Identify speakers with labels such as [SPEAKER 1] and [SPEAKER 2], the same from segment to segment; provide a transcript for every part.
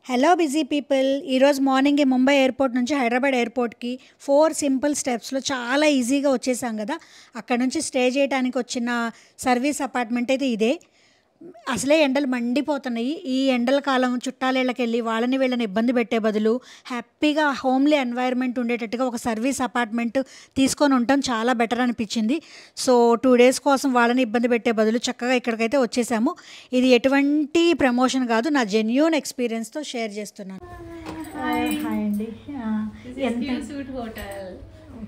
[SPEAKER 1] Hello busy people. ఈరోజు మార్నింగే Mumbai airport నుంచి హైదరాబాద్ ఎయిర్పోర్ట్కి 4 సింపుల్ స్టెప్స్లో చాలా ఈజీగా వచ్చేసాం కదా. అక్కడ నుంచి స్టే చేయడానికి వచ్చిన సర్వీస్ అపార్ట్మెంట్ అయితే ఇదే. అసలే ఎండలు మండిపోతున్నాయి. ఈ ఎండల కాలం చుట్టాలేళ్ళకి వెళ్ళి వాళ్ళని వీళ్ళని ఇబ్బంది పెట్టే బదులు హ్యాపీగా హోమ్లీ ఎన్వైర్న్మెంట్ ఉండేటట్టుగా ఒక సర్వీస్ అపార్ట్మెంట్ తీసుకొని ఉండటం చాలా బెటర్ అనిపించింది. సో 2 డేస్ కోసం వాళ్ళని ఇబ్బంది పెట్టే బదులు చక్కగా ఇక్కడికైతే వచ్చేసాము. ఇది ఎటువంటి ప్రమోషన్ కాదు, నా జెన్యూన్ ఎక్స్పీరియన్స్తో షేర్ చేస్తున్నాను. హాయ్ అండి.
[SPEAKER 2] Suit hotel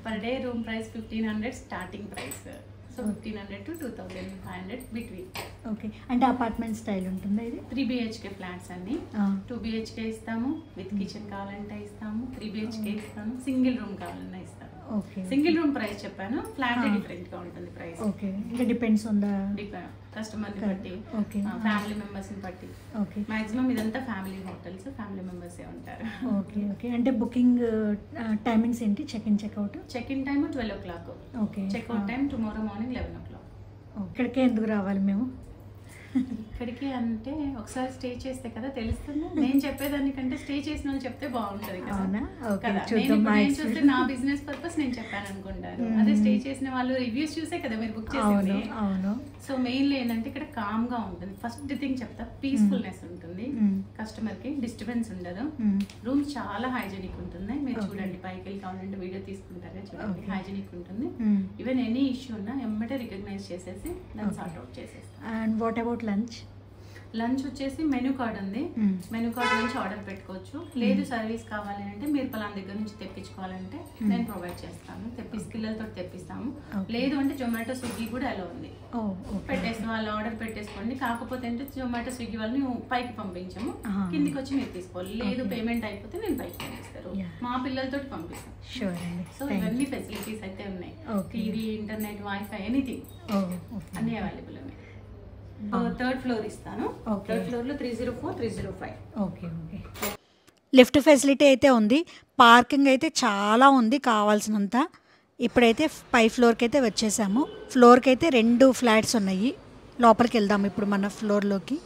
[SPEAKER 2] per day room price 1500 starting price. So 1500 to 2500 between.
[SPEAKER 1] Okay, అంటే అపార్ట్మెంట్ స్టైల్ ఉంటుందా ఇది?
[SPEAKER 2] 3 BHK ఫ్లాట్స్ అన్ని 2 BHK ఇస్తాము, విత్ కిచెన్ కావాలంటే ఇస్తాము, 3 BHK ఇస్తాము, సింగిల్ రూమ్ కావాలన్నా ఇస్తాము.
[SPEAKER 1] ఓకే,
[SPEAKER 2] సింగిల్ రూమ్ ప్రైస్ చెప్పాను, ఫ్లాట్ డిఫరెంట్ గా ఉంటుంది ప్రైస్.
[SPEAKER 1] ఓకే, ఇంకా డిపెండ్స్ ఆన్ ద
[SPEAKER 2] కస్టమర్ ని బట్టి, ఫ్యామిలీ మెంబర్స్ ని బట్టి.
[SPEAKER 1] ఓకే,
[SPEAKER 2] మాక్సిమం ఇదంతా ఫ్యామిలీ హోటల్స్, ఫ్యామిలీ మెంబర్స్ ఏ ఉంటారు.
[SPEAKER 1] ఓకే ఓకే, అంటే బుకింగ్ టైమింగ్స్ ఏంటి? Check in checkout?
[SPEAKER 2] Check in time 12 o'clock.
[SPEAKER 1] Okay,
[SPEAKER 2] checkout time tomorrow morning 11 o'clock.
[SPEAKER 1] ఇక్కడికే ఎందుకు రావాలి మేము?
[SPEAKER 2] ఇక్కడికి అంటే ఒకసారి స్టే చేస్తే కదా తెలుస్తుంది. నేను చెప్పేదానికంటే స్టే చేసిన వాళ్ళు చెప్తే బాగుంటది కదా. నేను చూస్తే నా బిజినెస్ పర్పస్ నేను చెప్పాను అనుకుంటారు. అదే స్టే చేసిన వాళ్ళు రివ్యూస్ చూసే కదా మీరు బుక్ చేసింది. సో మెయిన్లీ ఏంటంటే ఇక్కడ కామ్ గా ఉంటుంది. ఫస్ట్ థింగ్ చెప్తా, పీస్ఫుల్నెస్ ఉంటుంది, కస్టమర్ కి డిస్టర్బెన్స్ ఉండదు, రూమ్ చాలా హైజీనిక్ ఉంటుంది. మీరు చూడండి, పైకి వెళ్ళి కావాలంటే వీడియో తీసుకుంటారా, చూడండి హైజీనిక్ ఉంటుంది. ఈవెన్ ఎనీ ఇష్యూ ఉన్నా ఎమ్మటే రికగ్నైజ్ చేసేసి దాన్ని సార్ట్ అవుట్ చేసేస్తాం.
[SPEAKER 1] And what about lunch?
[SPEAKER 2] Lunch వచ్చేసి మెనూ కార్డ్ ఉంది, మెనూ కార్డ్ నుంచి ఆర్డర్ పెట్టుకోవచ్చు. లేదు సర్వీస్ కావాలి అంటే మీరు పలానా దగ్గర నుంచి తెప్పించుకోవాలంటే నేను ప్రొవైడ్ చేస్తాను, పిల్లలతో తెప్పిస్తాము. లేదు అంటే జొమాటో స్విగ్గీ కూడా అలా ఉంది, పెట్టేస్తాం. వాళ్ళు ఆర్డర్ పెట్టేసుకోండి. కాకపోతే అంటే జొమాటో స్విగ్గీ వాళ్ళని పైకి పంపించాము, కిందికి వచ్చి మీరు తీసుకోవాలి. లేదు పేమెంట్ అయిపోతే నేను పైకి పంపిస్తారు, మా పిల్లలతో పంపిస్తాం.
[SPEAKER 1] సో
[SPEAKER 2] ఇవన్నీ ఫెసిలిటీస్ అయితే ఉన్నాయి. టీవీ, ఇంటర్నెట్, వైఫై, ఎనీథింగ్ అన్ని అవైలబుల్ ఉన్నాయి. థర్డ్ ఫ్లోర్ ఇస్తాను. థర్డ్ ఫ్లోర్ లో 304, 305.
[SPEAKER 1] ఓకే ఓకే, లిఫ్ట్ ఫెసిలిటీ అయితే ఉంది. పార్కింగ్ అయితే చాలా ఉంది కావాల్సినంత. ఇప్పుడైతే 5 ఫ్లోర్కి అయితే వచ్చేసాము. ఫ్లోర్కి అయితే 2 ఫ్లాట్స్ ఉన్నాయి. లోపలికి వెళ్దాం ఇప్పుడు మన ఫ్లోర్లోకి.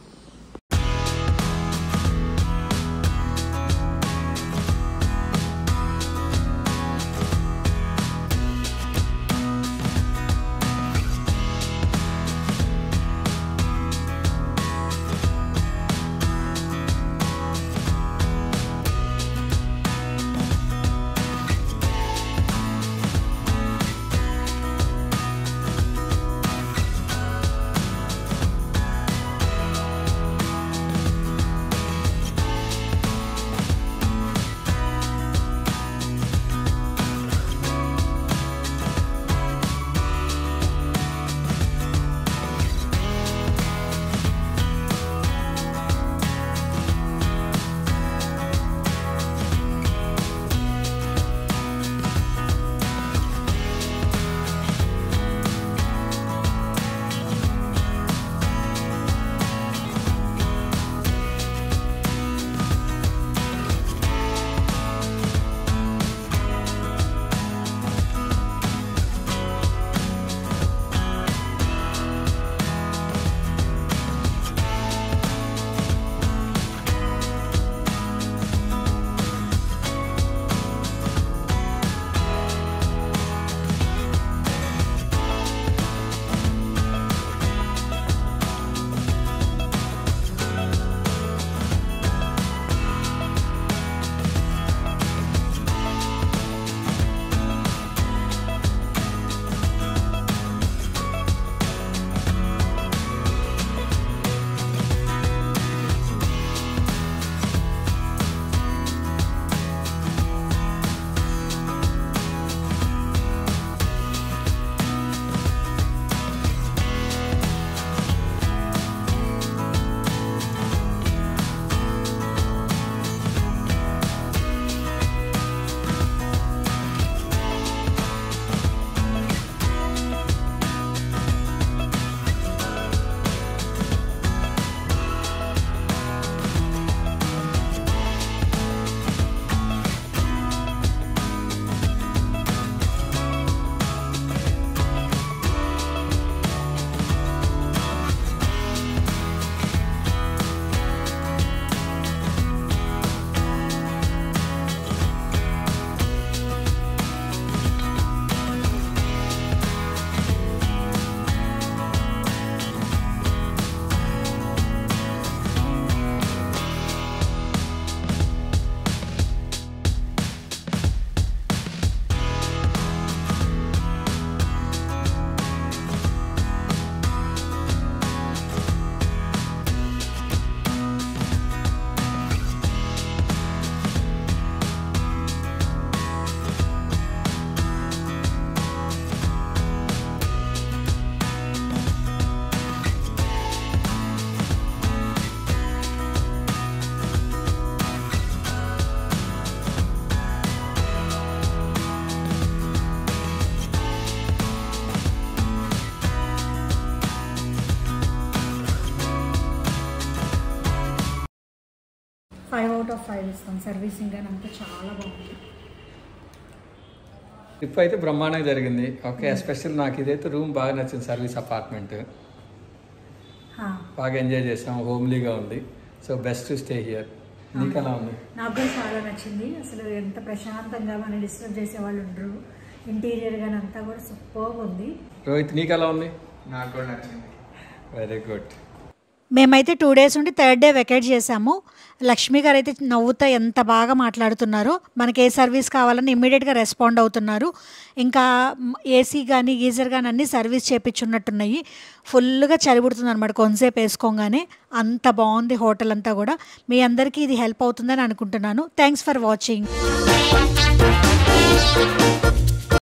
[SPEAKER 1] 5 out of 5 ఇస్తాం. సర్వీసింగ్ అని అంతా చాలా బాగుంది.
[SPEAKER 3] ట్రిప్ అయితే బ్రహ్మాండంగా జరిగింది. ఓకే, ఎస్పెషల్ నాకు ఇదైతే రూమ్ బాగా నచ్చింది. సర్వీస్ అపార్ట్మెంట్ బాగా ఎంజాయ్ చేసాం. హోమ్లీగా ఉంది. So best to stay here. నీకు ఎలా ఉంది?
[SPEAKER 1] నాకు కూడా చాలా నచ్చింది. అసలు ఎంత ప్రశాంతంగా మనం డిస్టర్బ్ చేసే వాళ్ళు ఉండరు. ఇంటీరియర్ గానీ అంతా కూడా సూపర్ ఉంది.
[SPEAKER 3] రోహిత్, నీకు ఎలా ఉంది?
[SPEAKER 4] నాకు కూడా నచ్చింది.
[SPEAKER 3] Very good.
[SPEAKER 1] మేమైతే 2 days ఉండి 3rd day వెకేట్ చేసాము. లక్ష్మి గారు అయితే నవ్వుతా ఎంత బాగా మాట్లాడుతున్నారో. మనకి ఏ సర్వీస్ కావాలని ఇమ్మీడియట్గా రెస్పాండ్ అవుతున్నారు. ఇంకా ఏసీ కానీ గీజర్ కానీ అన్నీ సర్వీస్ చేయించున్నట్టున్నాయి. ఫుల్గా చలిపుడుతుంది అనమాట కొంతసేపు వేసుకోగానే. అంత బాగుంది హోటల్ అంతా కూడా. మీ అందరికీ ఇది హెల్ప్ అవుతుందని అనుకుంటున్నాను. Thanks for watching.